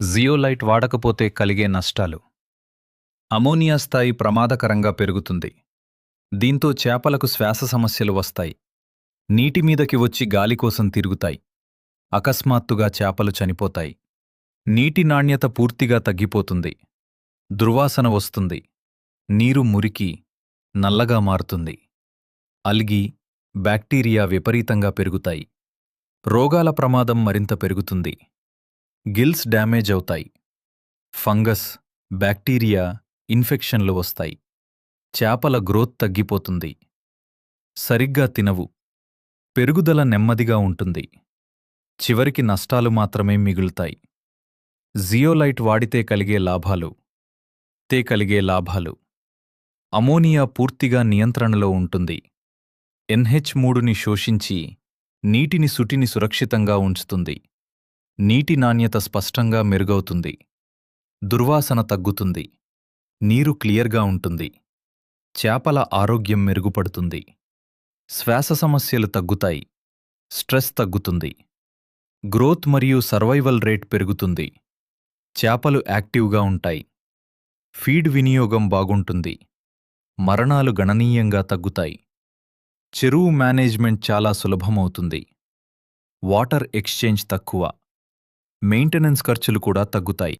Zeolite వాడకపోతే కలిగే నష్టాలు. అమోనియా స్థాయి ప్రమాదకరంగా పెరుగుతుంది. దీంతో చేపలకు శ్వాస సమస్యలు వస్తాయి. నీటి మీదకి వచ్చి గాలి కోసం తిరుగుతాయి. అకస్మాత్తుగా చేపలు చనిపోతాయి. నీటి నాణ్యత పూర్తిగా తగ్గిపోతుంది. దుర్వాసన వస్తుంది. నీరు మురికి, నల్లగా మారుతుంది. అల్గీ, బ్యాక్టీరియా విపరీతంగా పెరుగుతాయి. రోగాల ప్రమాదం మరింత పెరుగుతుంది. గిల్స్ డ్యామేజ్ అవుతాయి. ఫంగస్, బ్యాక్టీరియా, ఇన్ఫెక్షన్లు వస్తాయి. చేపల గ్రోత్ తగ్గిపోతుంది. సరిగ్గా తినవు. పెరుగుదల నెమ్మదిగా ఉంటుంది. చివరికి నష్టాలు మాత్రమే మిగులుతాయి. జియోలైట్ వాడితే కలిగే లాభాలు. అమోనియా పూర్తిగా నియంత్రణలో ఉంటుంది. NH3ని శోషించి నీటిని సురక్షితంగా ఉంచుతుంది. నీటి నాణ్యత స్పష్టంగా మెరుగవుతుంది. దుర్వాసన తగ్గుతుంది. నీరు క్లియర్గా ఉంటుంది. చేపల ఆరోగ్యం మెరుగుపడుతుంది. శ్వాస సమస్యలు తగ్గుతాయి. స్ట్రెస్ తగ్గుతుంది. గ్రోత్ మరియు సర్వైవల్ రేట్ పెరుగుతుంది. చేపలు యాక్టివ్గా ఉంటాయి. ఫీడ్ వినియోగం బాగుంటుంది. మరణాలు గణనీయంగా తగ్గుతాయి. చెరువు మేనేజ్మెంట్ చాలా సులభమవుతుంది. వాటర్ ఎక్స్చేంజ్ తక్కువ. మెయింటెనెన్స్ ఖర్చులు కూడా తగ్గుతాయి.